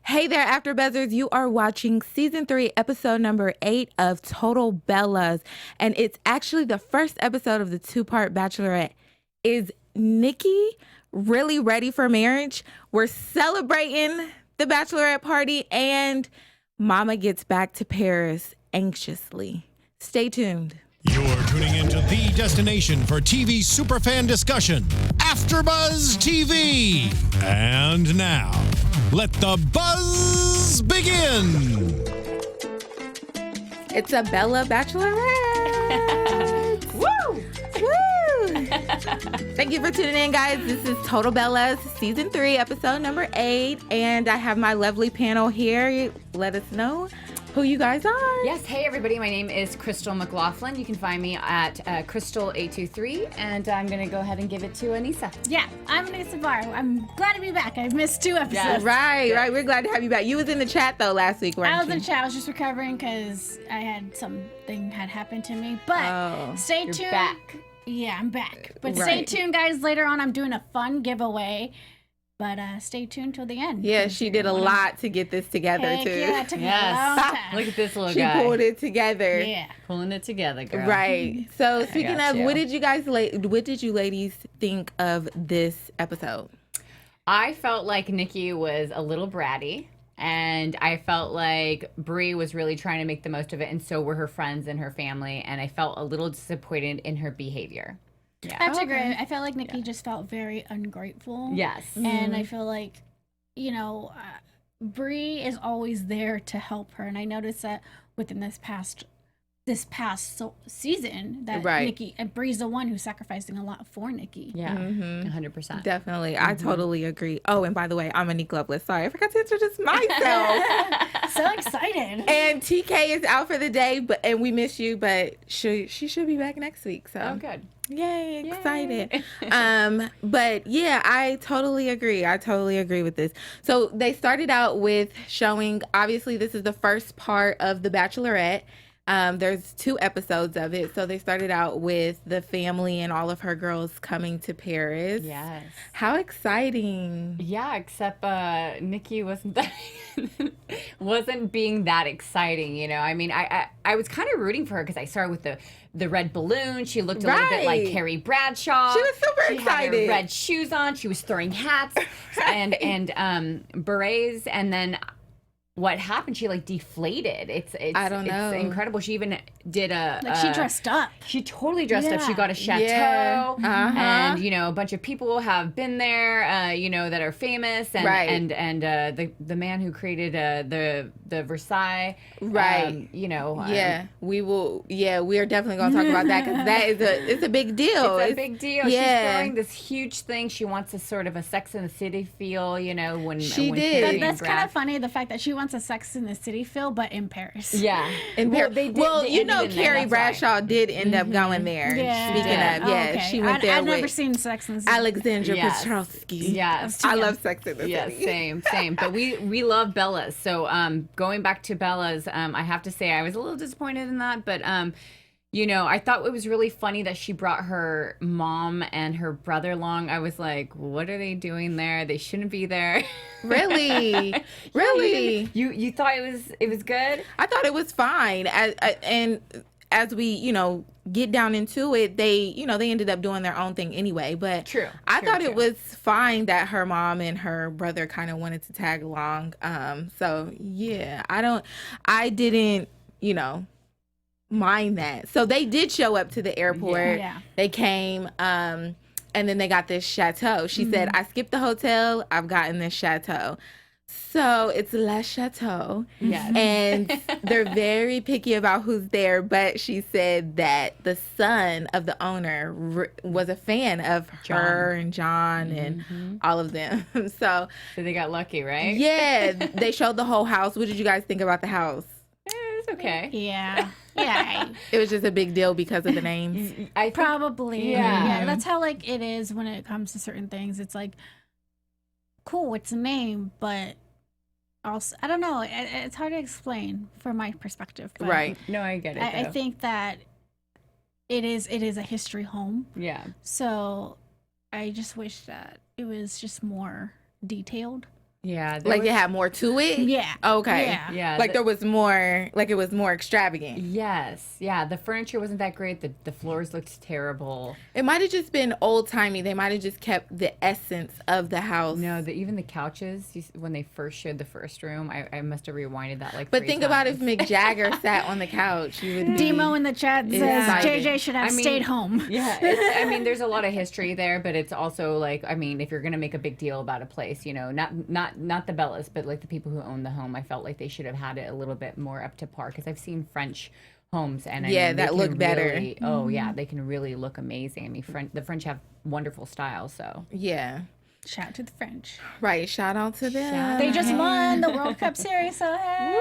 Hey there, AfterBuzzers. You are watching Season 3, Episode number 8 of Total Bellas. And it's actually the first episode of the two-part Bachelorette. Is Nikki really ready for marriage? We're celebrating the Bachelorette party, and Mama gets back to Paris anxiously. Stay tuned. You're tuning into the destination for TV superfan discussion, AfterBuzz TV. And now, let the buzz begin. It's A Belle Bachelorette. Woo! Woo! Thank you for tuning in, guys. This is Total Bellas, Season 3, Episode number 8. And I have my lovely panel here. Let us know who you guys are. Yes, hey everybody, my name is Cristal McLaughlin. You can find me at Cristal823, and I'm going to go ahead and give it to Anissa. Yeah, I'm Anissa Barr. I'm glad to be back. I've missed 2 episodes. Yes. Right. We're glad to have you back. You was in the chat, though, last week, weren't you? I was in chat. I was just recovering because I had something had happened to me. But stay tuned. You're back. Yeah, I'm back. But stay Right. tuned, guys. Later on, I'm doing a fun giveaway. But stay tuned till the end. Yeah, she did a lot to get this together, Heck too. yeah, it took me a Yes. long time. Look at this little She guy. pulled it together. Yeah. Pulling it together, girl. Right. So, speaking got of, you. what did you ladies think of this episode? I felt like Nikki was a little bratty, and I felt like Brie was really trying to make the most of it, and so were her friends and her family, and I felt a little disappointed in her behavior. Yeah. I have to agree. I felt like Nikki just felt very ungrateful. Yes. And I feel like, Brie is always there to help her, and I noticed that within this past season that Right. Nikki and Brie's the one who's sacrificing a lot for Nikki. Yeah. 100%. Definitely. I totally agree. Oh, and by the way, I'm Monique Loveless. Sorry, I forgot to introduce myself. So excited. And TK is out for the day, and we miss you, but she should be back next week. So Oh, good. Yay, excited. But yeah, I totally agree. I totally agree with this. So they started out with showing, obviously this is the first part of The Bachelorette. There's 2 episodes of it. So they started out with the family and all of her girls coming to Paris. Yes. How exciting. Yeah, except Nikki wasn't wasn't being that exciting, you know. I mean, I was kind of rooting for her because I started with the red balloon. She looked a little bit like Right. Carrie Bradshaw. She was super She excited. had her red shoes on. She was throwing hats and berets, and then what happened? She like deflated. It's I don't know. It's incredible. She even did She dressed up. She totally dressed up. She Yeah. got a chateau, Yeah. and a bunch of people have been there, that are famous, and Right. and the man who created the Versailles, Right. yeah, we will. Yeah, we are definitely going to talk about that because that is it's a big deal. It's a big deal. Yeah. She's throwing this huge thing. She wants a sort of a Sex and the City feel, when She when did. Carrie That's and kind Brad- of funny, the fact that she wants a Sex in the City feel, but in Paris. Yeah, In well, Paris. they did. Well, they you ended know, in there, Carrie that's why. Bradshaw did end up going there. Yeah. Speaking of, Oh, yeah, okay. she went there I've never with seen Sex in the City. Alexandra Yes. Petrovsky. Yes. I love Sex in the Yeah, City. same. But we love Bella's. So going back to Bella's, I have to say I was a little disappointed in that, but I thought it was really funny that she brought her mom and her brother along. I was like, what are they doing there? They shouldn't be there. Really, really. You thought it was good? I thought it was fine. And as we, get down into it, they ended up doing their own thing anyway. But True. I thought it True. was fine that her mom and her brother kind of wanted to tag along. So yeah, I didn't, mind that. So they did show up to the airport. Yeah. They came, and then they got this chateau. She said, I skipped the hotel. I've gotten this chateau. So it's Le Chateau. Yes. And they're very picky about who's there. But she said that the son of the owner was a fan of her and John and all of them. So, So they got lucky, right? yeah, they showed the whole house. What did you guys think about the house? It's okay. Yeah. Yeah. It was just a big deal because of the names. I think, Probably. Yeah. Yeah. That's how it is when it comes to certain things. It's like, cool, it's a name, but also I don't know. It's hard to explain from my perspective. But Right. no, I get it. I though. think that it is a history home. Yeah. So I just wish that it was just more detailed. Yeah. Like it had more to it? Yeah. Okay. Yeah. Yeah. Like there was more, like it was more extravagant. Yes. Yeah. The furniture wasn't that great. The floors looked terrible. It might have just been old timey. They might have just kept the essence of the house. No, even the couches, when they first showed the first room, I must have rewinded that like But 3 think about if times. Mick Jagger sat on the couch. You would be, Demo in the chat says excited. JJ should have stayed home. Yeah, I mean, there's a lot of history there, but it's also like, I mean, if you're gonna make a big deal about a place, you know, not the Bellas, but like the people who own the home, I felt like they should have had it a little bit more up to par because I've seen French homes and I mean, that they can look better. really- Oh yeah, they can really look amazing. I mean, the French have wonderful style, so Yeah. Shout out to the French. Right. Shout out to them. They just won the World Cup series, so hey.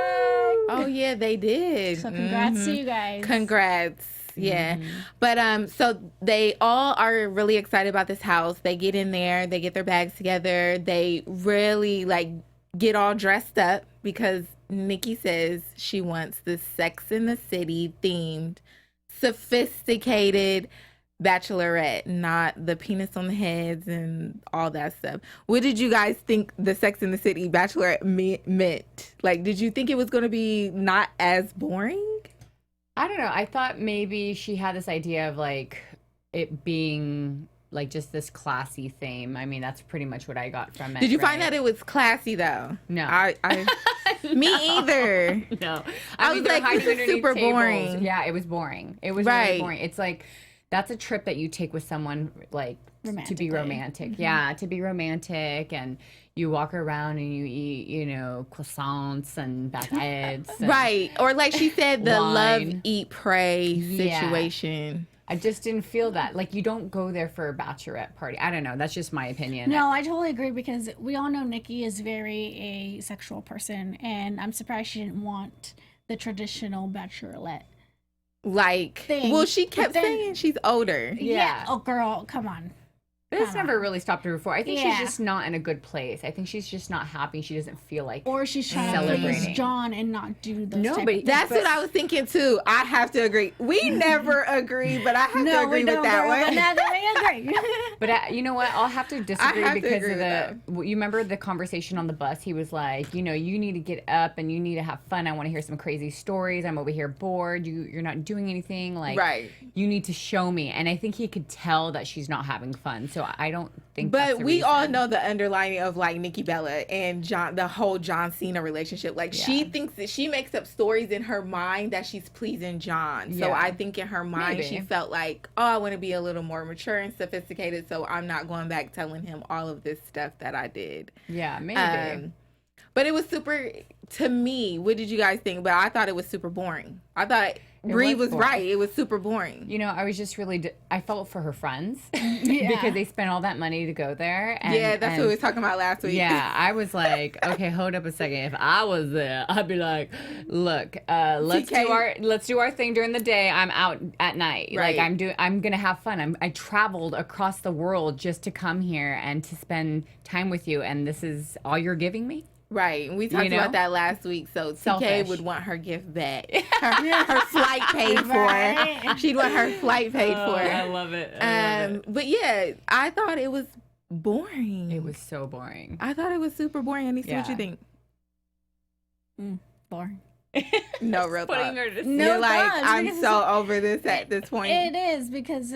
Oh, yeah, they did. So congrats to you guys. Congrats. Yeah. But so they all are really excited about this house. They get in there, they get their bags together. They really like get all dressed up because Nikki says she wants the Sex in the City themed, sophisticated bachelorette, not the penis on the heads and all that stuff. What did you guys think the Sex in the City bachelorette meant? Like, did you think it was going to be not as boring? I don't know. I thought maybe she had this idea of like it being like just this classy theme. I mean, that's pretty much what I got from it. Did you find right? that it was classy though? No. Me either. No. I was they're like, this hiding is underneath super tables. boring. Yeah, it was boring. It was Right. really boring. It's like that's a trip that you take with someone like to be Romantically. romantic. Yeah, to be romantic and you walk around and you eat, you know, croissants and baguettes. And Right. Or like she said, the love, Wine. eat, pray Yeah. situation. I just didn't feel that. Like you don't go there for a bachelorette party. I don't know. That's just my opinion. No, I totally agree because we all know Nikki is very a sexual person, and I'm surprised she didn't want the traditional bachelorette Like, thing. well, she kept But then- saying she's older. Yeah. Oh, girl, come on. This Come never on. really stopped her before. I think Yeah. she's just not in a good place. I think she's just not happy. She doesn't feel like Or she's trying to Celebrating. please John and not do those No, type but of That's But- what I was thinking too. I have to agree. We never agree, but I have to No, agree we with don't, that girl, one. but now that we agree. But you know what? I'll have to disagree have to because agree of with you remember the conversation on the bus? He was like, you know, you need to get up and you need to have fun. I want to hear some crazy stories. I'm over here bored. You're not doing anything. Like, Right. You need to show me. And I think he could tell that she's not having fun. So I don't think. that's But the we all reason. know the underlining of like Nikki Bella and John, the whole John Cena relationship. Like she Yeah. thinks that she makes up stories in her mind that she's pleasing John. So Yeah. I think in her mind Maybe. she felt like, oh, I want to be a little more mature and sophisticated. So I'm not going back telling him all of this stuff that I did. Yeah, maybe. But it was super, to me, what did you guys think? But I thought it was super boring. I thought Brie was boring. right. It was super boring. You know, I was just really, I felt for her friends Yeah. because they spent all that money to go there. And, Yeah, that's and, what we were talking about last week. Yeah, I was like, okay, hold up a second. If I was there, I'd be like, look, let's do our thing during the day. I'm out at night. Right. Like I'm gonna have fun. I traveled across the world just to come here and to spend time with you, and this is all you're giving me. Right. And we talked know? about that last week. So TK Selfish. would want her gift back. Her flight paid for. Right. She'd want her flight paid Oh, I for. love it. But yeah, I thought it was boring. It was so boring. I thought it was super boring. Anissa, what you Yeah. think? Boring. No real Putting thought. her to No You're like, thoughts, I'm because so over this at this point. It is because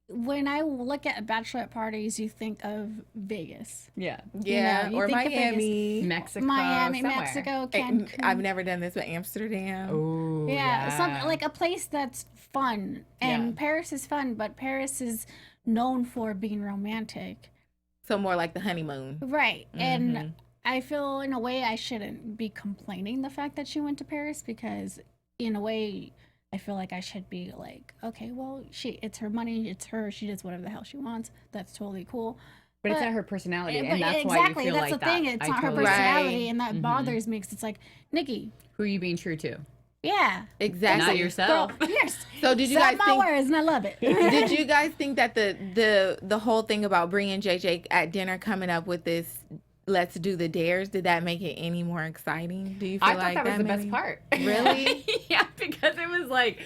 when I look at bachelorette parties, you think of Vegas. Yeah. yeah, you or think of Miami. Mexico. Miami, somewhere. Mexico, And Cancun. I've never done this, but Amsterdam. Ooh, Yeah, some like a place that's fun, and Yeah. Paris is fun, but Paris is known for being romantic, So more like the honeymoon. right? Mhm. And I feel in a way I shouldn't be complaining the fact that she went to Paris because in a way I feel like I should be like, okay, well, it's her money, it's her, she does whatever the hell she wants. That's totally cool. But it's But- not her personality, But and that's exactly, why you feel that's like the thing. that. It's I not her totally- personality, Right. and that Mhm. bothers me. 'Cause it's like, Nikki, Who are you being true to? yeah, Exactly. Not yourself. girl, yes. So did you Said guys my think? words, and I love it. Did you guys think that the whole thing about bringing JJ at dinner coming up with this let's do the dares, did that make it any more exciting? Do you feel I thought like that was the best maybe- part. Really? Yeah, because it was like,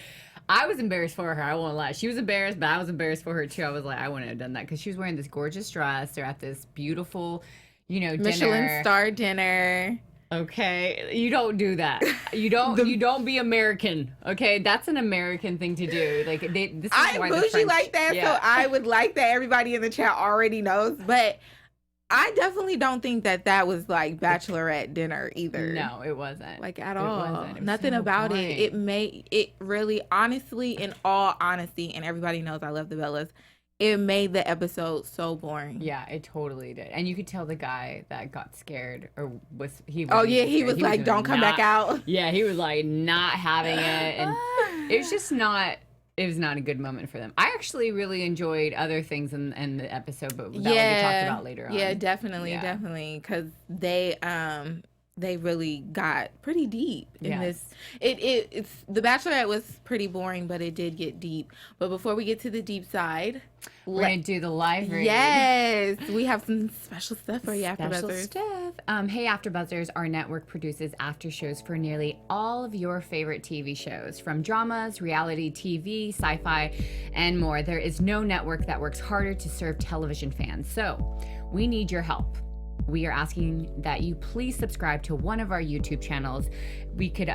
I was embarrassed for her. I won't lie. She was embarrassed, but I was embarrassed for her too. I was like, I wouldn't have done that because she was wearing this gorgeous dress. They're at this beautiful, Michelin dinner. star dinner. Okay, you don't do that. You don't be American. Okay, that's an American thing to do. Like this is I'm why the bougie French, like that, yeah. so I would like that everybody in the chat already knows. But I definitely don't think that was like bachelorette dinner either. No, it wasn't. Like at It all. wasn't. It was Nothing so about boring. it really, honestly, in all honesty, and everybody knows I love the Bellas, it made the episode so boring. Yeah, it totally did. And you could tell the guy that got scared or was he Oh yeah, he was like, "Don't come back out." Yeah, he was like not having it, and it was just not. It was not a good moment for them. I actually really enjoyed other things in the episode, but that will be talked about later on. Yeah, definitely, Yeah. definitely, because they really got pretty deep in Yes. this. It's The Bachelorette was pretty boring, but it did get deep. But before we get to the deep side, We're gonna do the live read. yes, we have some special stuff for you, Special AfterBuzzers. stuff. Hey, AfterBuzzers, our network produces after shows for nearly all of your favorite TV shows, from dramas, reality TV, sci-fi, and more. There is no network that works harder to serve television fans. So, we need your help. We are asking that you please subscribe to one of our YouTube channels. We could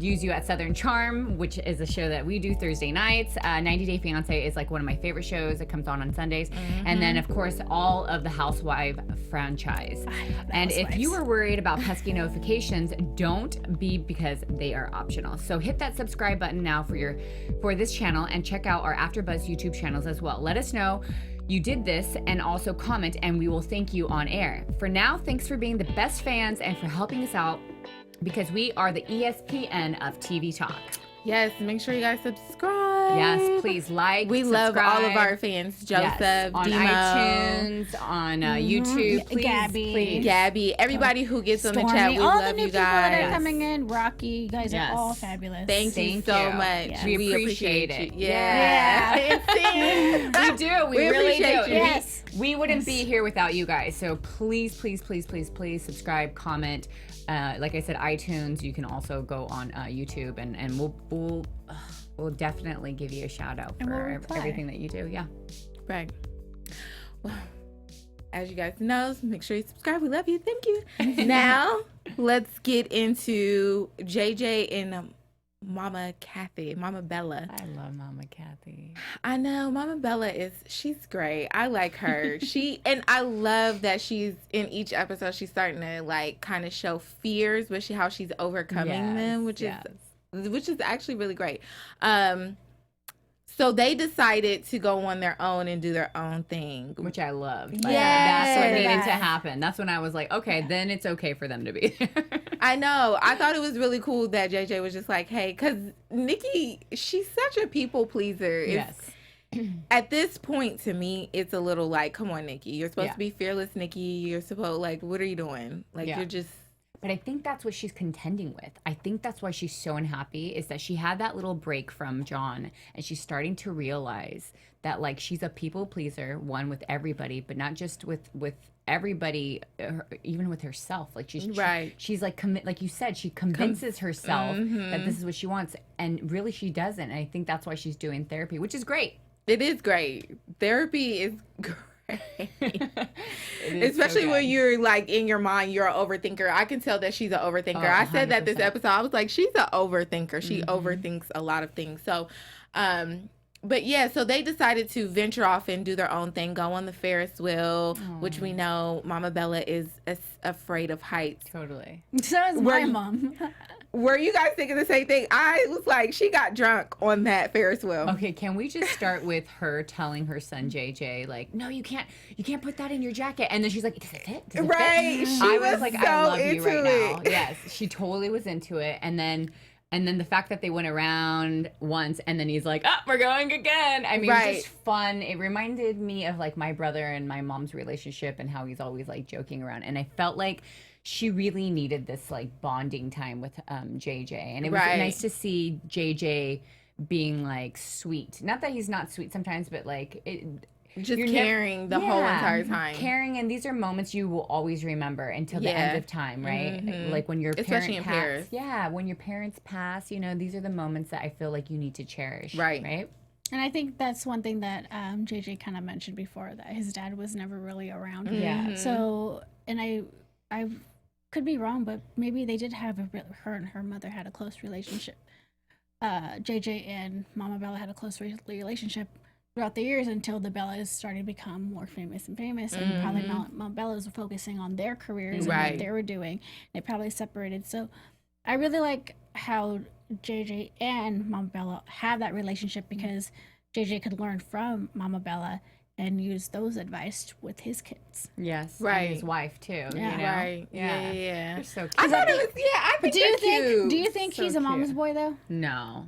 use you at Southern Charm, which is a show that we do Thursday nights. 90 Day Fiance is like one of my favorite shows. It comes on Sundays. And then, of course, all of the Housewife franchise. And if you are worried about pesky notifications, don't be, because they are optional. So hit that subscribe button now for this channel, and check out our AfterBuzz YouTube channels as well. Let us know you did this, and also comment, and we will thank you on air. For now, thanks for being the best fans and for helping us out, because we are the ESPN of TV talk. Yes, make sure you guys subscribe. Yes, please like. We love all of subscribe. our fans. Joseph, Yes, on Demo, iTunes, on YouTube. Please, Gabby. please. Gabby, everybody who gets on the Stormy, chat. We all love the new you people that are guys. coming in. Rocky, you guys Yes. are all fabulous. Thank you Thank so you. much. Yeah. We appreciate it. you. Yeah. We do. We really appreciate do. you. Yes. We wouldn't be here without you guys. So please, please, please, please, please subscribe, comment. Like I said, iTunes. You can also go on YouTube, and we'll definitely give you a shout out And we'll for reply. everything that you do. Yeah. Right. Well, as you guys know, make sure you subscribe. We love you. Thank you. Now, let's get into JJ and Mama Bella. I love Mama Kathy. I know Mama Bella she's great. I like her. And I love that she's in each episode. She's starting to like kind of show fears, but how she's overcoming them, which is actually really great. So they decided to go on their own and do their own thing. Which I loved. Like, Yes. that's what needed to happen. That's when I was like, okay, then it's okay for them to be there. I know. I thought it was really cool that JJ was just like, hey, because Nikki, she's such a people pleaser. Yes. At this point, to me, it's a little like, come on, Nikki. You're supposed Yeah. to be fearless, Nikki. You're supposed, like, what are you doing? Like, Yeah. you're just... But I think that's what she's contending with. I think that's why she's so unhappy, is that she had that little break from John, and she's starting to realize that, like, she's a people pleaser, one, with everybody, but not just with everybody, even with herself. Like, Right. she's like, like you said, she convinces herself that this is what she wants, and really she doesn't. And I think that's why she's doing therapy, which is great. It is great. Therapy is great. It is so Especially when good. you're like in your mind, you're an overthinker. I can tell that she's an overthinker. Oh, I said that this 100%. episode. I was like, she's an overthinker. She Mm-hmm. overthinks a lot of things. So, but yeah, so they decided to venture off and do their own thing, go on the Ferris wheel, which we know Mama Bella is afraid of heights. Totally. So is Were my you- mom. Were you guys thinking the same thing? I was like, she got drunk on that Ferris wheel. Okay, can we just start with her telling her son JJ, like, no, you can't put that in your jacket, and then she's like, does it fit? Does it Right. fit? She I was was like, so I love you into right now. it. Yes, she totally was into it, and then the fact that they went around once, and then he's like, oh, we're going again. I mean, Right. just fun. It reminded me of like my brother and my mom's relationship, and how he's always like joking around, and I felt like she really needed this like bonding time with JJ, and it was Right. nice to see JJ being like sweet. Not that he's not sweet sometimes, but like Just you're caring the whole Yeah, entire time. caring, and these are moments you will always remember until the Yeah. end of time, right? Mhm. Like when your Especially in parent Paris. yeah, when your parents pass, these are the moments that I feel like you need to cherish, Right. Right. And I think that's one thing that JJ kind of mentioned before, that his dad was never really around. Yeah. So and I could be wrong, but maybe they did have her and her mother had a close relationship. JJ and Momma Belle had a close relationship throughout the years until the Bellas started to become more famous, and probably Momma Belle was focusing on their careers and what they were doing. It probably separated. So I really like how JJ and Momma Belle have that relationship, because JJ could learn from Momma Bella and use those advice with his kids. Yes. Right. And his wife too. Yeah. You know? Right. Yeah. They're so cute. I thought it was. Yeah, I think Do you think So he's a mama's cute. boy though? No.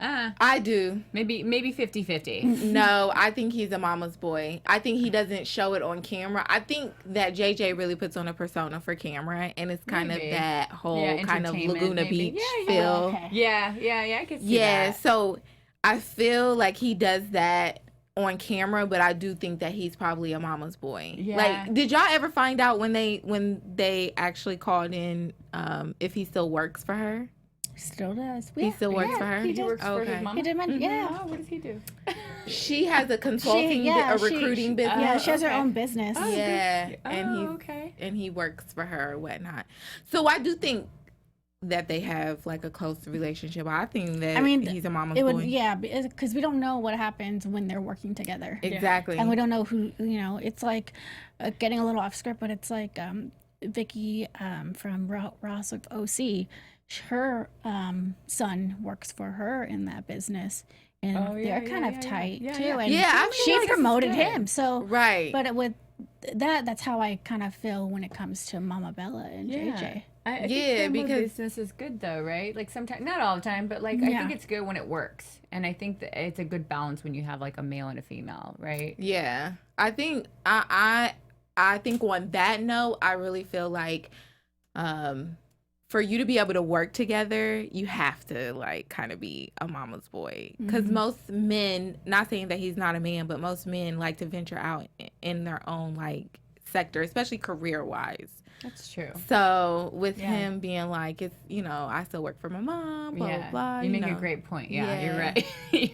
I do. Maybe 50-50. No, I think he's a mama's boy. I think he doesn't show it on camera. I think that JJ really puts on a persona for camera, and it's kind Maybe. of that whole Yeah, kind of entertainment, Laguna maybe. Beach Yeah, feel. Okay. Yeah, I can see Yeah, that. so I feel like he does that on camera, but I do think that he's probably a mama's boy. Yeah. Like, did y'all ever find out when they actually called in if he still works for her? Still does. He still works for her? He He did. works for Okay. his mom. He did mention, yeah. Oh, what does he do? She has a consulting, yeah, a she- recruiting business. Yeah, she has her okay. own business. Oh, Yeah, good. and Oh, he's okay. and he works for her or whatnot. So I do think that they have like a close relationship. I think that he's a mama's it boy. would, yeah, because we don't know what happens when they're working together. Exactly. And we don't know who, it's like getting a little off script, but it's like Vicky from Ross of OC, her son works for her in that business, and Oh, yeah, they're kind of yeah. tight Yeah, too. yeah. And Yeah, I feel she like this is promoted good. him, so Right. But with that's how I kind of feel when it comes to Momma Bella and JJ. I think Yeah, family because- business is good though, right? Like sometimes, not all the time, but like I Yeah. think it's good when it works, and I think that it's a good balance when you have like a male and a female, right? Yeah, I think I think on that note, I really feel like for you to be able to work together, you have to like kind of be a mama's boy, because most men, not saying that he's not a man, but most men like to venture out in their own like sector, especially career wise. That's true. So with Yeah. him being like, it's, I still work for my mom, blah, Yeah, blah, blah. you make know. a great point. Yeah, Yeah. you're right.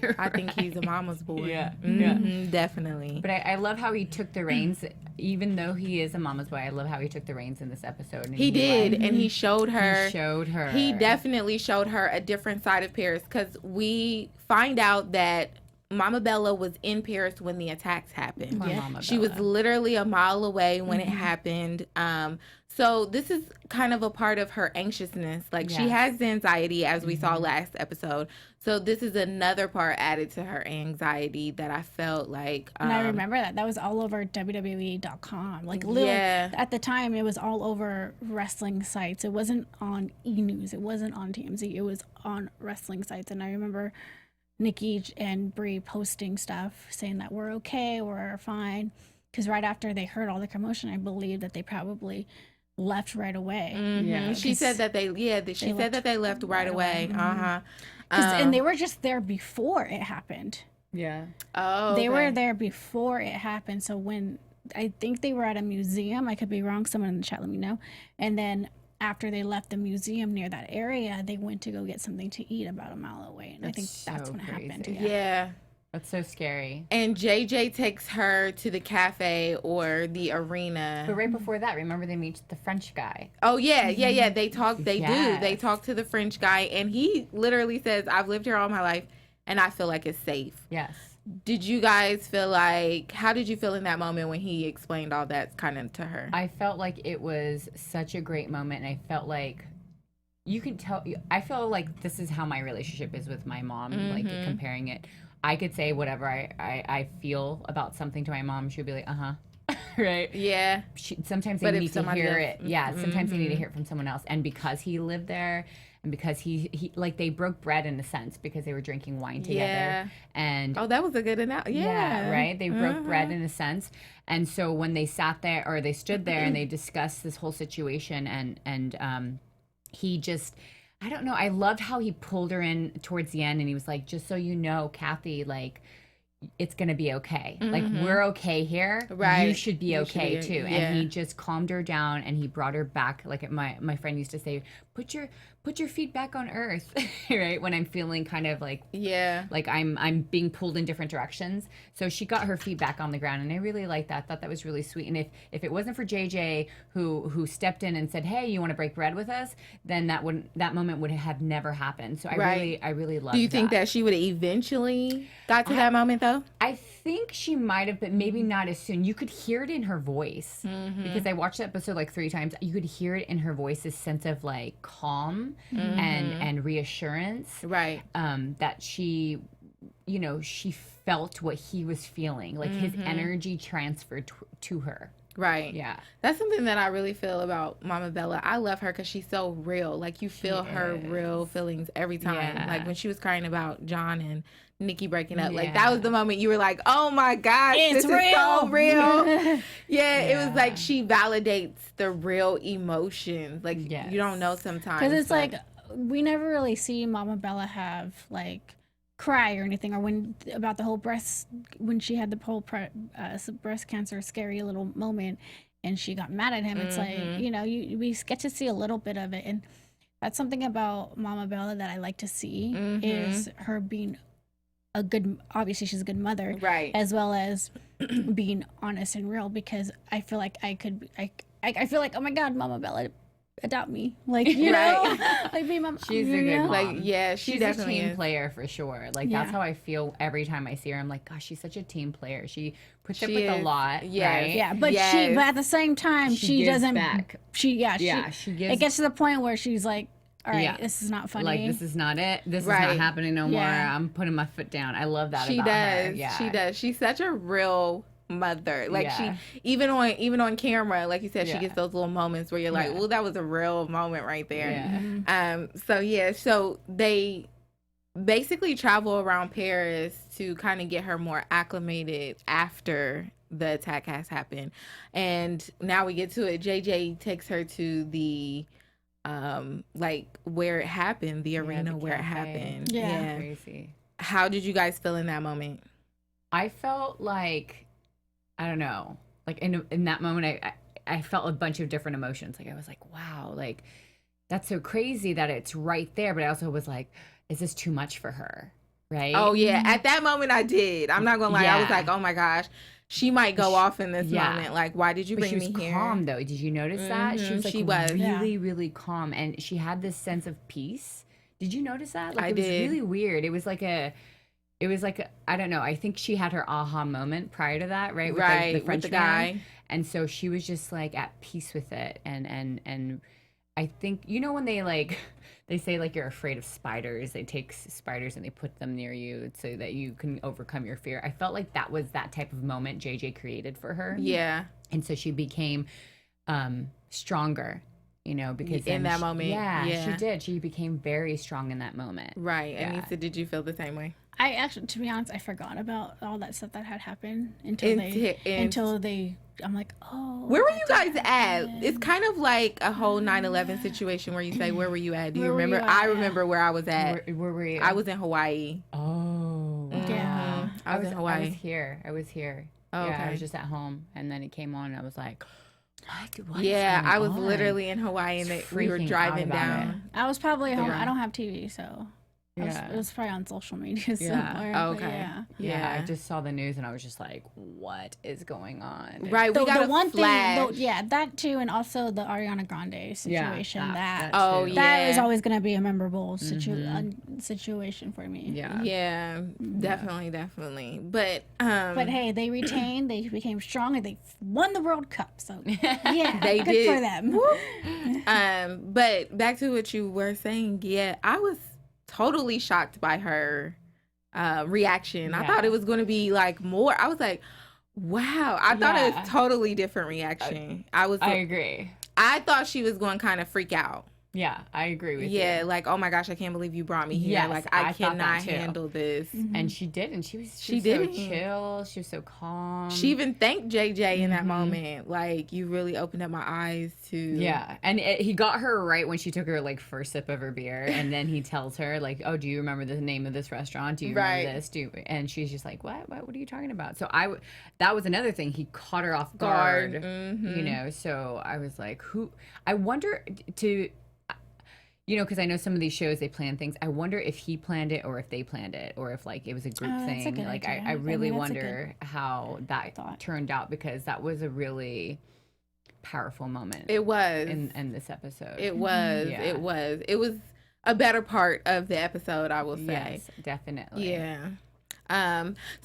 You're I think right. he's a mama's boy. Yeah, Mhm, definitely. But I love how he took the reins, even though he is a mama's boy. I love how he took the reins in this episode. And He did, like, and he showed her. He showed her. He definitely showed her a different side of Paris, because we find out that Momma Bella was in Paris when the attacks happened. Poor Momma She was Bella. literally a mile away when it happened. So this is kind of a part of her anxiousness. Like, she Yes. has anxiety, as we saw last episode. So this is another part added to her anxiety that I felt like. And I remember that was all over WWE.com. Like, literally, Yeah. at the time, it was all over wrestling sites. It wasn't on E! News. It wasn't on TMZ. It was on wrestling sites. And I remember Nikki and Brie posting stuff saying that we're okay, we're fine. Because right after they heard all the commotion, I believe that they probably left right away. Yeah. She said that they left right away. And they were just there before it happened. Yeah. Oh, They were okay. there before it happened. So when I think they were at a museum, I could be wrong. Someone in the chat, let me know. And then after they left the museum near that area, they went to go get something to eat about a mile away. And I think that's so when it happened. crazy. Yeah. That's so scary. And JJ takes her to the cafe or the arena. But right before that, remember they meet the French guy. Oh yeah. They talk. They do. They Yes. talk to the French guy, and he literally says, "I've lived here all my life, and I feel like it's safe." Yes. Did you guys feel like? How did you feel in that moment when he explained all that kind of to her? I felt like it was such a great moment, and I felt like you can tell. I feel like this is how my relationship is with my mom. Like comparing it, I could say whatever I feel about something to my mom. She'd be like, right. Yeah. Sometimes But they if need to somebody hear else- it. Yeah, sometimes they need to hear it from someone else. And because he lived there, and because he like they broke bread in a sense because they were drinking wine together. Yeah. And Oh, that was a good analogy. Yeah. right. They broke bread in a sense, and so when they sat there or they stood there and they discussed this whole situation, and he just, I don't know. I loved how he pulled her in towards the end, and he was like, "Just so you know, Kathy, like, it's going to be okay. Like, we're okay here. Right. You should be okay too. Yeah. And he just calmed her down and he brought her back. Like my friend used to say, put your feet back on earth, right? When I'm feeling kind of like, like I'm being pulled in different directions. So she got her feet back on the ground, and I really liked that. Thought that was really sweet. And if it wasn't for JJ who stepped in and said, "Hey, you want to break bread with us?" then that moment would have never happened. So I really loved. Do you think that she would have eventually got to that moment though? I think she might have, but maybe not as soon. You could hear it in her voice because I watched the episode like 3 times. You could hear it in her voice, this sense of like calm and reassurance, right? That she, you know, she felt what he was feeling, like his energy transferred to her. Right. Yeah. That's something that I really feel about Momma Bella. I love her because she's so real. Like, you feel her real feelings every time. Yeah. Like, when she was crying about John and Nikki breaking up, like, that was the moment you were like, oh my gosh, this is so real. It was like she validates the real emotions. Like, you don't know sometimes. Because it's like, we never really see Momma Bella have, like, cry or anything, or when about the whole when she had the whole breast cancer scary little moment and she got mad at him. It's like, you know, we get to see a little bit of it, and that's something about Momma Bella that I like to see is her being a good, obviously she's a good mother, right, as well as being honest and real, because I feel like I feel like, oh my God, Momma Bella, adopt me, like, you know, like be my. She's a good mom. Like, she's definitely a team player for sure. Like that's how I feel every time I see her. I'm like, gosh, she's such a team player. She puts up with a lot, right? Yeah, but but at the same time, she doesn't. Back. She gives. It gets to the point where she's like, all right, this is not funny. Like, this is not it. This is not happening no more. I'm putting my foot down. I love that about her. Yeah, she does. She's such a real mother. Like, she even on camera, like you said, she gets those little moments where you're like, well, that was a real moment right there. So they basically travel around Paris to kind of get her more acclimated after the attack has happened. And now we get to it. JJ takes her to the like where it happened, the arena where it happened. Crazy. How did you guys feel in that moment? I felt like, I don't know, like in that moment, I felt a bunch of different emotions. Like, I was like, wow, like that's so crazy that it's right there. But I also was like, is this too much for her? Right? Oh yeah. At that moment I did. I'm not gonna lie. I was like, oh my gosh, she might go off in this moment. Like, why did you bring me here? She was calm though. Did you notice that? She was like really, really calm. And she had this sense of peace. Did you notice that? Like, it was really weird. It was like I don't know. I think she had her aha moment prior to that, right? With the French guy. And so she was just like at peace with it. And I think, you know, when they say like you're afraid of spiders, they take spiders and they put them near you so that you can overcome your fear. I felt like that was that type of moment JJ created for her. Yeah. And so she became stronger. You know, because in that moment, she did. She became very strong in that moment. Right. Yeah. Anissa, did you feel the same way? I actually, to be honest, I forgot about all that stuff that had happened until they. I'm like, oh. Where were you guys at? It's kind of like a whole 9/11 situation where you say, "Where were you at?" Do you remember? I remember where I was at. Where were you? I was in Hawaii. Oh. Yeah. I was in Hawaii. I was here. Oh, okay. I was just at home, and then it came on, and I was like, what I was literally in Hawaii, and we were driving down. I was probably home. I don't have TV, so it was probably on social media somewhere. Oh, okay. Yeah. I just saw the news, and I was just like, what is going on? Right. We got a flash. That too, and also the Ariana Grande situation. That is always going to be a memorable situation for me. Yeah. Definitely. But hey, they retained. They became strong, and they won the World Cup. So they good did for them. But back to what you were saying. Yeah, I was totally shocked by her reaction. I thought it was going to be like more. I was like, wow. I thought it was totally different reaction. I agree. I thought she was going to kind of freak out. Yeah, I agree with you. Yeah, like, oh my gosh, I can't believe you brought me here. Yes, like, I I thought that cannot too. handle this. And she did, and she was so didn't. chill. She was so calm. She even thanked JJ in that moment. Like, you really opened up my eyes to. Yeah, and he got her right when she took her like first sip of her beer, and then he tells her like, "Oh, do you remember the name of this restaurant? Do you remember this? Do you? And she's just like, "What? What are you talking about?" So that was another thing. He caught her off guard. You know, so I was like, who? I wonder to. You know, because I know some of these shows, they plan things. I wonder if he planned it or if they planned it or if, like, it was a group thing. That's a good Like, idea. I really that's a wonder how that thought. turned out, because that was a really powerful moment It was. in this episode. It was. Yeah. It was. It was a better part of the episode, I will say. Yes, definitely. Yeah.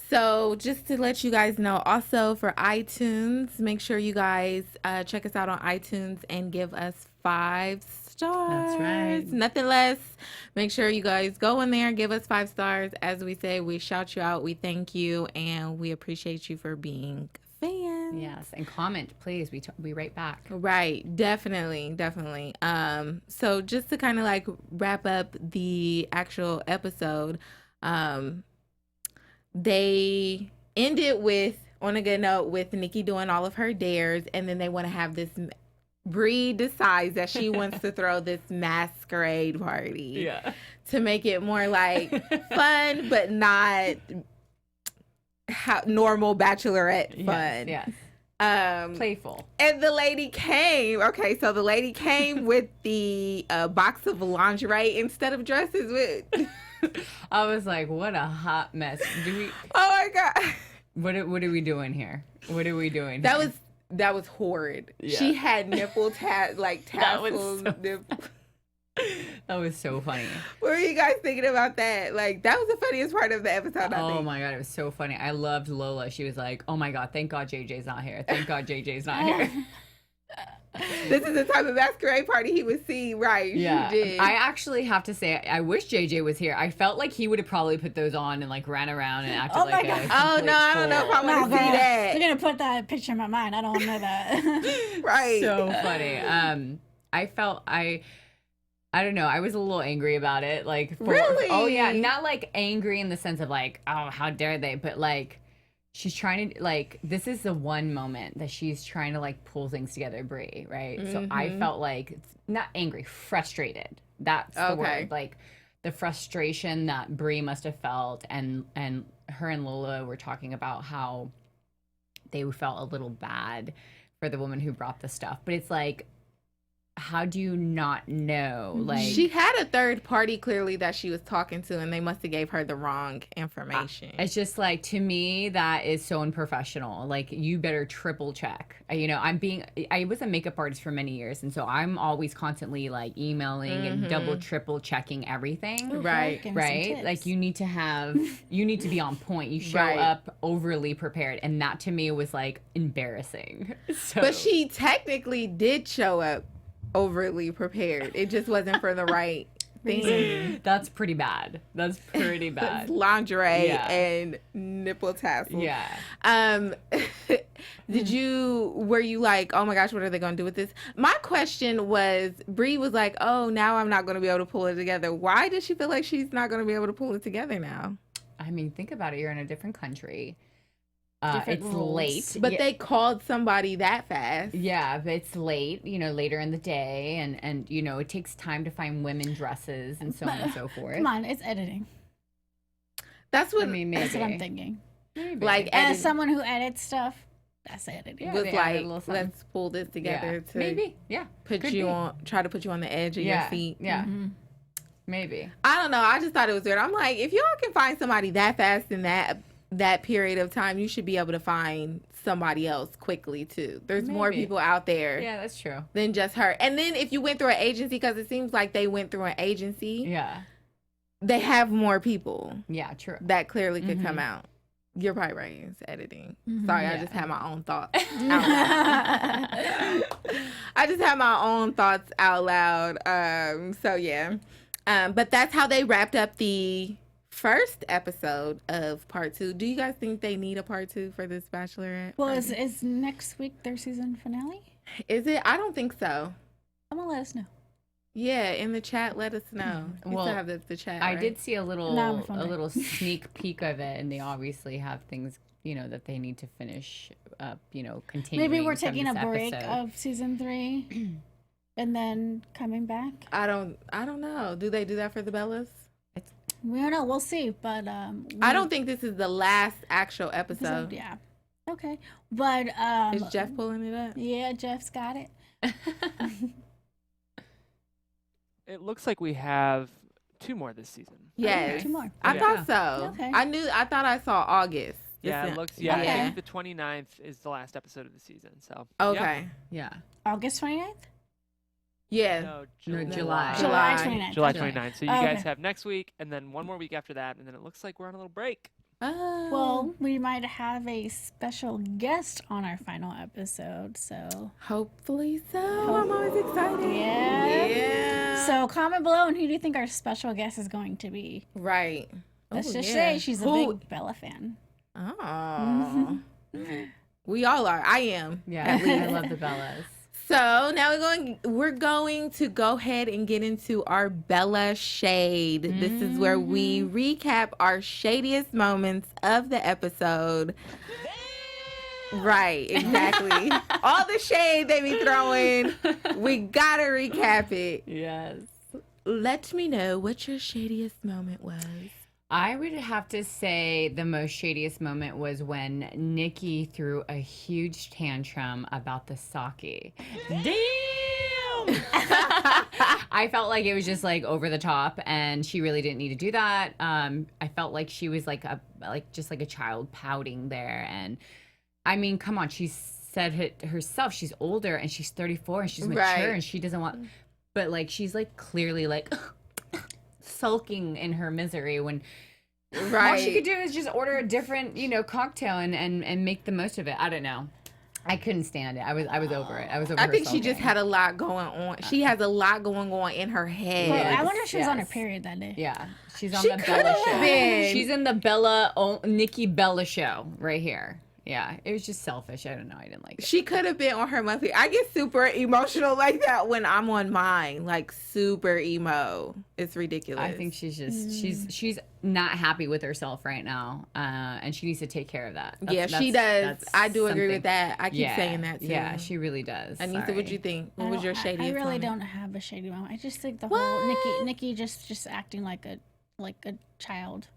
So just to let you guys know, also for iTunes, make sure you guys check us out on iTunes and give us 5 stars. That's right. Nothing less. Make sure you guys go in there, give us 5 stars. As we say, we shout you out, we thank you, and we appreciate you for being fans. Yes, and comment, please. We write back. Right, definitely. So just to kind of like wrap up the actual episode, they ended with, on a good note, with Nikki doing all of her dares, and then they want to have this. Brie decides that she wants to throw this masquerade party to make it more like fun, but not normal bachelorette fun. Yes. Playful. And the lady came. Okay, so the lady came with the box of lingerie instead of dresses. With I was like, what a hot mess. Oh my god. What are we doing here? What are we doing? That was horrid. Yeah. She had nipple tassels. That was so funny. What were you guys thinking about that? Like, that was the funniest part of the episode, I think. Oh my god, it was so funny. I loved Lola. She was like, oh my god, thank God JJ's not here. Thank God JJ's not here. This is the type of masquerade party he would see, right? Yeah. She did. I actually have to say, I wish JJ was here. I felt like he would have probably put those on and like ran around and acted like a Oh no, I don't know if I want to see that. You're gonna put that picture in my mind. I don't want to know that. Right. So funny. I don't know. I was a little angry about it. Like, really? Oh yeah, not like angry in the sense of like, oh, how dare they? But like, she's trying to like. This is the one moment that she's trying to like pull things together, Brie. Right. So I felt like not angry, frustrated. That's the word. Like the frustration that Brie must have felt, and her and Lola were talking about how they felt a little bad for the woman who brought the stuff. But it's like, how do you not know? Like, she had a third party clearly that she was talking to, and they must have gave her the wrong information. It's just like, to me, that is so unprofessional. Like, you better triple check. You know, I was a makeup artist for many years, and so I'm always constantly like emailing and double, triple checking everything. Right. Like, you need to be on point. You show up overly prepared, and that to me was like embarrassing. So. But she technically did show up overly prepared. It just wasn't for the right thing. That's pretty bad. Lingerie and nipple tassels. Yeah. Were you like, oh my gosh, what are they going to do with this? My question was, Brie was like, oh, now I'm not going to be able to pull it together. Why does she feel like she's not going to be able to pull it together now? I mean, think about it. You're in a different country. It's rules. late. But they called somebody that fast. Yeah, but it's late, you know, later in the day, and you know, it takes time to find women dresses and so on and so forth. Come on, it's editing. That's what maybe. That's what I'm thinking. Maybe. Like, As someone who edits stuff, that's editing. Yeah, was they added a like, little something. let's pull this together to maybe. Yeah. try to put you on the edge of your seat. Yeah. Maybe. I don't know. I just thought it was weird. I'm like, if y'all can find somebody that fast in that period of time, you should be able to find somebody else quickly too. There's more people out there. Yeah, that's true. Than just her. And then if you went through an agency, because it seems like they went through an agency. Yeah. They have more people. Yeah, true. That clearly could come out. You're probably right. It's editing. Sorry, I just had my own thoughts out loud. I just had my own thoughts out loud. So yeah. But that's how they wrapped up the first episode of part 2. Do you guys think they need a part 2 for this Bachelorette? Well, is next week their season finale? Is it? I don't think so. I'm gonna let us know. Yeah, in the chat, let us know. We Well, still have the chat. I right? did see a No, my phone died. sneak peek of it, and they obviously have things, that they need to finish up, continuing. Maybe we're from taking a this break episode. of season 3 and then coming back. I don't know. Do they do that for the Bellas? We don't know. We'll see. But I don't think this is the last actual episode. episode. Yeah. Okay. But Is Jeff pulling it up? yeah, Jeff's got it. It looks like we have 2 more this season. Yes. 2 more. I Yeah. thought so. Okay. I thought I saw August. Yeah, This it is- looks. Yeah, Okay. I think the 29th is the last episode of the season. So. Okay. Yeah. August 29th? Yeah. No, No, July. July July. 29th. July Okay. 29th. So you Okay. guys have next week, and then 1 more week after that, and then it looks like we're on a little break. Well, we might have a special guest on our final episode, so hopefully so. I'm always excited. Yeah. Yeah. so comment below and who do you think our special guest is going to be? Right. Let's Oh, just yeah. say she's a Who- big Bella fan. Oh. We all are. I am. Yeah. I love the Bellas. So now we're going to go ahead and get into our Bella Shade. This is where we recap our shadiest moments of the episode. Right, exactly. All the shade they be throwing, we gotta recap it. Yes. Let me know what your shadiest moment was. I would have to say the most shadiest moment was when Nikki threw a huge tantrum about the sake. Damn! I felt like it was just like over the top, and she really didn't need to do that. I felt like she was like just like a child pouting there, and I mean, come on, she said it herself. She's older and she's 34 and she's mature Right. and she doesn't want, but like she's like clearly like sulking in her misery when. Right. All she could do is just order a different, cocktail and make the most of it. I don't know. I couldn't stand it. I was over it. I was over I her think she just sulking. had a lot going on. She has a lot going on in her head. Well, Yes, I wonder if she was on her yes. period that day. Yeah, she's on She the could Bella have show. been. She's in the Nikki Bella show right here. Yeah, it was just selfish. I don't know. I didn't like it. She could have been on her monthly. I get super emotional like that when I'm on mine, like super emo. It's ridiculous. I think she's just she's not happy with herself right now, and she needs to take care of that. Yeah, she does. that's I do agree something. with that. I keep saying that too. Yeah, she really does. Anissa, Sorry. what'd you think? What was your I shadiest really moment? don't have a shady moment. I just think the whole Nikki just acting like a child.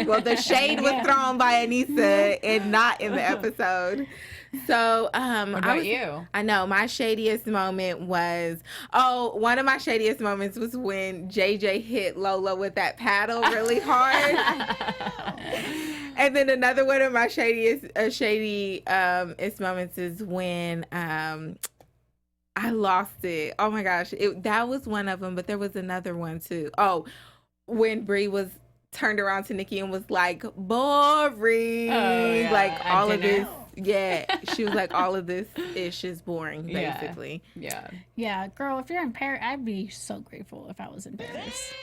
Well, the shade was thrown by Anissa and not in the episode. So, What about you? I know my shadiest moment was one of my shadiest moments was when JJ hit Lola with that paddle really hard. And then another one of my shadiest moments is when I lost it. Oh my gosh, that was one of them, but there was another one too. Oh, when Brie was turned around to Nikki and was like, boring. yeah, Like at all of dinner. this. Yeah. She was like, all of this ish is boring, Yeah. basically. Yeah. Yeah, girl, if you're in Paris, I'd be so grateful if I was in Paris.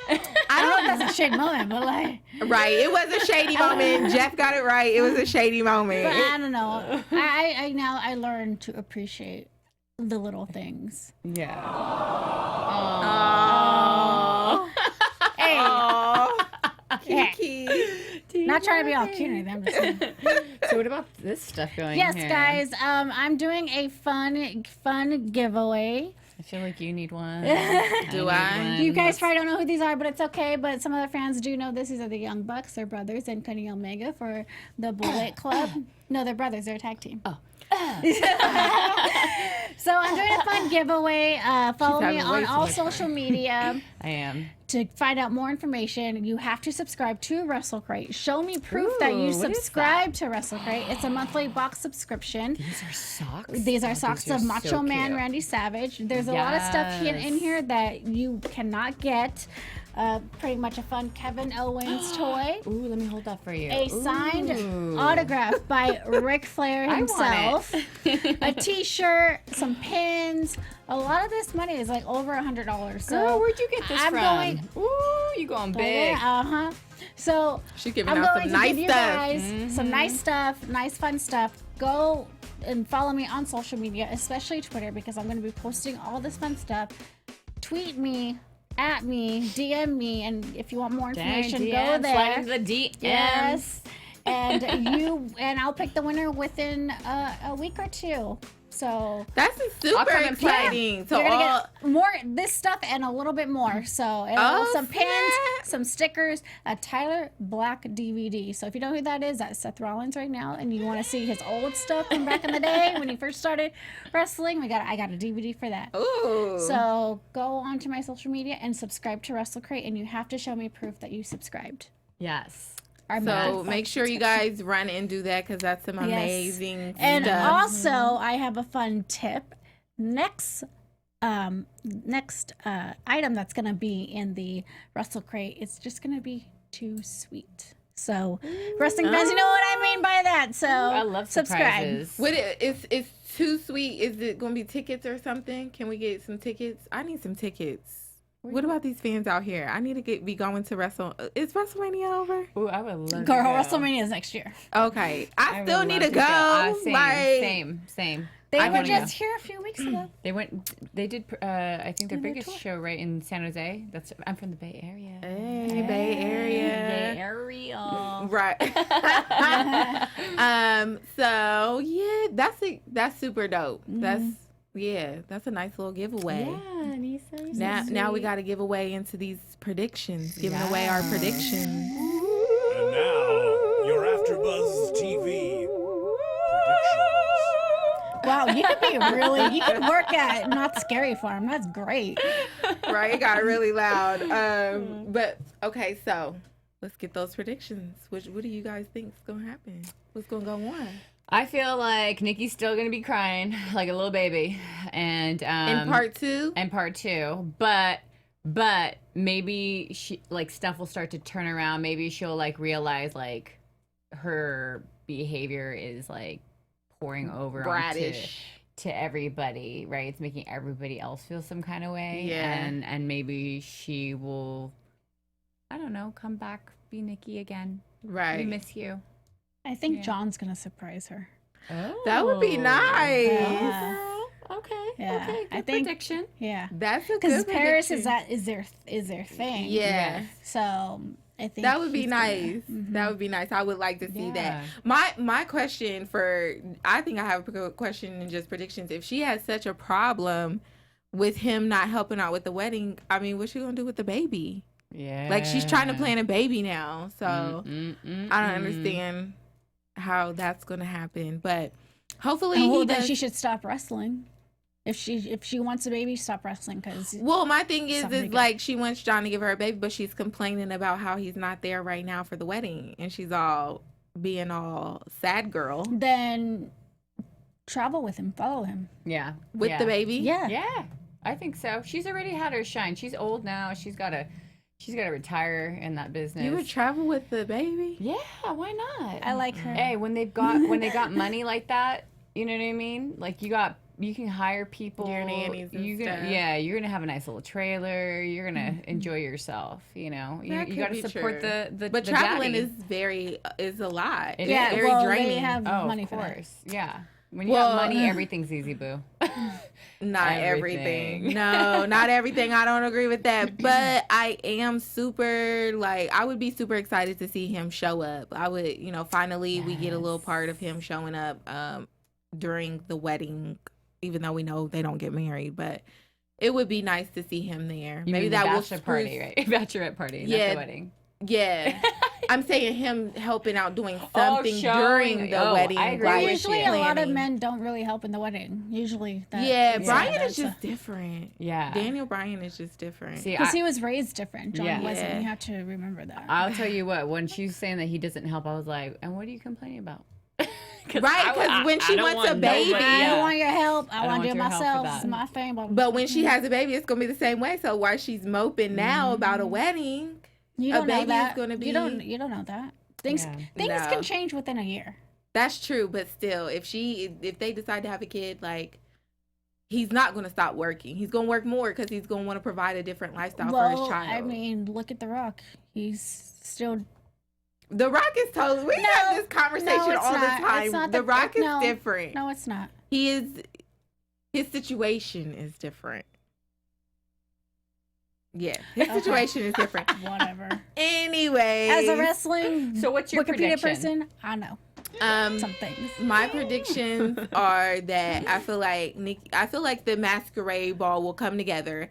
I I don't know don't if that's a shady moment, but like, Right. It was a shady moment. Jeff got it right. It was a shady moment. but I don't know. I now I learned to appreciate the little things. Yeah. Oh. Hey, yeah. Kiki. Not trying to be all cute or anything. I'm just saying. So what about this stuff going Yes, here? guys. I'm doing a fun giveaway. I feel like you need one. Do I? You guys probably don't know who these are, but it's okay. But some other fans do know this. These are the Young Bucks. They're brothers and Kenny Omega for the Bullet Club. No, they're brothers. They're a tag team. Oh. So I'm doing a fun giveaway. Follow me having way on too all much social media. I am. To find out more information, you have to subscribe to WrestleCrate. Show me proof that Ooh, you what is subscribe to WrestleCrate. It's a monthly box subscription. These are socks. These are socks these are of Macho so Man cute. Randy Savage. There's a lot of stuff in Yes. here that you cannot get. Pretty much a fun Kevin Owens toy. Ooh, let me hold that for you. A signed Ooh. autograph by Ric Flair I want himself. it. A t-shirt, some pins. A lot of this money is like over $100. So Girl, where'd you get this I'm from? going- Ooh, you going big. Uh-huh. So She's giving I'm out going some to nice give you stuff. guys some nice stuff, nice fun stuff. Go and follow me on social media, especially Twitter, because I'm going to be posting all this fun stuff. Tweet me, at me, DM me, and if you want more information, go there. Slide into the DMs. Yes. And I'll pick the winner within a week or two. So That's super exciting. So you're gonna get more this stuff and a little bit more. So some pins, some stickers, a Tyler Black DVD. So if you know who that is, that's Seth Rollins right now, and you want to see his old stuff from back in the day when he first started wrestling, I got a DVD for that. Ooh. So go onto my social media and subscribe to WrestleCrate, and you have to show me proof that you subscribed. Yes. So make sure you guys run and do that, because that's some amazing And stuff. also, I have a fun tip. Next item that's going to be in the Wrestle Crate, it's just going to be too sweet. So wrestling fans, you know what I mean by that. So I love subscribe. surprises. It's too sweet. Is it going to be tickets or something? Can we get some tickets? I need some tickets. What about these fans out here? I need to be going to Is WrestleMania over? Ooh, I would love Girl, to go. WrestleMania is next year. Okay. I still would need love to go. Same. They I were wanna just go. here a few weeks ago. They did, I think their their biggest tour. show right in San Jose. I'm from the Bay Area. Hey, Bay Area. Bay Area. Right. So yeah, that's super dope. That's a nice little giveaway. Yeah, Anissa. Now we got to give away into these predictions, giving away our predictions. And now, your AfterBuzz TV predictions. Wow, you could work at Not Scary Farm. That's great. Right, it got really loud. But okay, so let's get those predictions. What do you guys think is gonna happen? What's gonna go on? I feel like Nikki's still gonna be crying like a little baby, and In part two? and part two, but maybe stuff will start to turn around. Maybe she'll realize her behavior is pouring over Bratish. to everybody, right? It's making everybody else feel some kind of way. Yeah. And maybe she will, I don't know, come back, be Nikki again. Right. We miss you. I think John's going to surprise her. Oh. That would be nice. Yeah. Okay. Yeah, Okay. I Good think- prediction. Yeah. That's a Because good Paris prediction. is their thing. Yeah. So I think That would be he's gonna- nice. That would be nice. I would like to see Yeah. that. My question I think I have a question in just predictions. If she has such a problem with him not helping out with the wedding, I mean, what's she gonna do with the baby? Yeah. She's trying to plan a baby now, so Mm-mm-mm-mm. I don't understand how that's gonna happen. But hopefully, And well, he then does. she should stop wrestling. If she wants a baby, stop wrestling. Because Well, my thing is Something she wants John to give her a baby, but she's complaining about how he's not there right now for the wedding, and she's all being all sad girl then travel with him, follow him. Yeah. with yeah. the baby. Yeah. Yeah, I think so. She's already had her shine. She's old now. She's gotta retire in that business. You would travel with the baby? Yeah, why not? I like her. Hey, when they got money like that, you know what I mean? You can hire people. Your nannies and you're stuff. you're gonna have a nice little trailer. You're gonna enjoy yourself. You know, That you could got to be support true. the. But the traveling daddy. is a lot. It Yeah, is. Very well, draining. they have Oh, money of for that. course. Yeah. When you Well, got money, everything's easy, boo. Not Everything. everything. No, not everything. I don't agree with that. But I am super, I would be super excited to see him show up. I would, finally we get a little part of him showing up during the wedding, even though we know they don't get married. But it would be nice to see him there. You Maybe mean the that will bachelor party, right? Bachelorette party, not Yeah. the wedding. Yeah. I'm saying him helping out doing something showing- during the oh, wedding. I agree like with Usually, you. a lot of planning. men don't really help in the wedding. Usually, Yeah, Brian that's is just different. Yeah. Daniel Bryan is just different. See, because he was raised different. John Yeah. wasn't. Yeah. You have to remember that. I'll tell you what, when she was saying that he doesn't help, I was like, and what are you complaining about? Right, because when she wants a baby, I don't want your help. I don't want to do it want your help for myself. that. It's my thing. but when she has a baby, it's gonna be the same way. So why she's moping now about a wedding? you a don't know baby is that. gonna be- You don't know that. Things Yeah. No. can change within a year. That's true, but still, if they decide to have a kid, he's not gonna stop working. He's gonna work more because he's gonna want to provide a different lifestyle for his child. I mean, look at The Rock. He's still The Rock is totally. We have this conversation it's all the not. time. It's not The Rock is no, different. No, it's not. He is. His situation is different. Yeah, his situation is different. Whatever. Anyway, As a wrestling So what's your Wikipedia prediction? person, I know um, some things. my predictions are that I feel like the Masquerade ball will come together,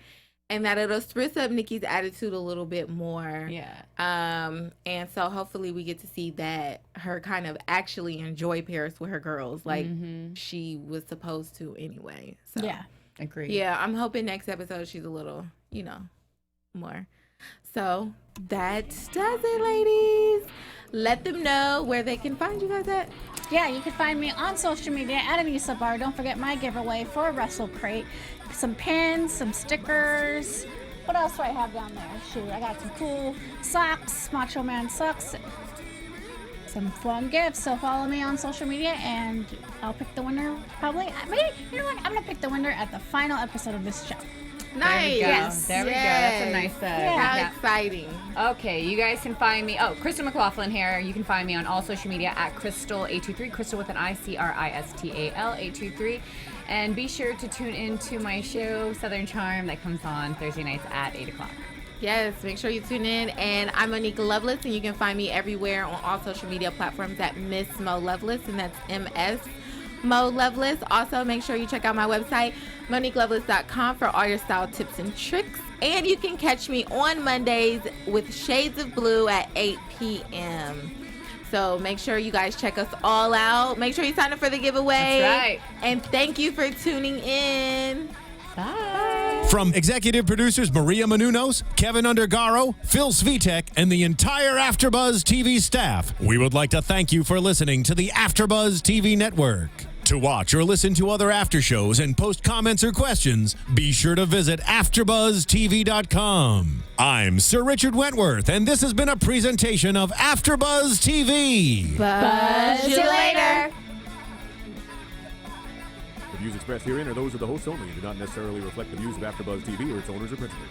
and that it'll spruce up Nikki's attitude a little bit more. Yeah. And so hopefully we get to see that her kind of actually enjoy Paris with her girls, like she was supposed to anyway. So Yeah. Agreed. yeah, I'm hoping next episode she's a little, more. So that does it, ladies. Let them know where they can find you guys at. Yeah, you can find me on social media at Anissa Barr. Don't forget my giveaway for Wrestle Crate. Some pins, some stickers. What else do I have down there? Shoot, I got some cool socks, Macho Man socks. Some fun gifts. So follow me on social media and I'll pick the winner probably. Maybe, you know what? I'm going to pick the winner at the final episode of this show. Nice. There we go. Yes. There we go. That's a nice How recap. exciting. Okay, you guys can find me. Oh, Cristal McLaughlin here. You can find me on all social media at Cristal823. Cristal with an I, Cristal823. And be sure to tune in to my show, Southern Charm, that comes on Thursday nights at 8 o'clock. Yes, make sure you tune in. And I'm Monique Loveless, and you can find me everywhere on all social media platforms at Miss Mo Loveless, and that's MS Mo Loveless. Also, make sure you check out my website, MoniqueLoveless.com, for all your style tips and tricks. And you can catch me on Mondays with Shades of Blue at 8 p.m. So make sure you guys check us all out. Make sure you sign up for the giveaway. That's right. And thank you for tuning in. Bye. From executive producers Maria Menounos, Kevin Undergaro, Phil Svitek, and the entire AfterBuzz TV staff, we would like to thank you for listening to the AfterBuzz TV network. To watch or listen to other after shows and post comments or questions, be sure to visit AfterBuzzTV.com. I'm Sir Richard Wentworth, and this has been a presentation of AfterBuzz TV. Buzz you later. The views expressed herein are those of the hosts only and do not necessarily reflect the views of AfterBuzz TV or its owners or principals.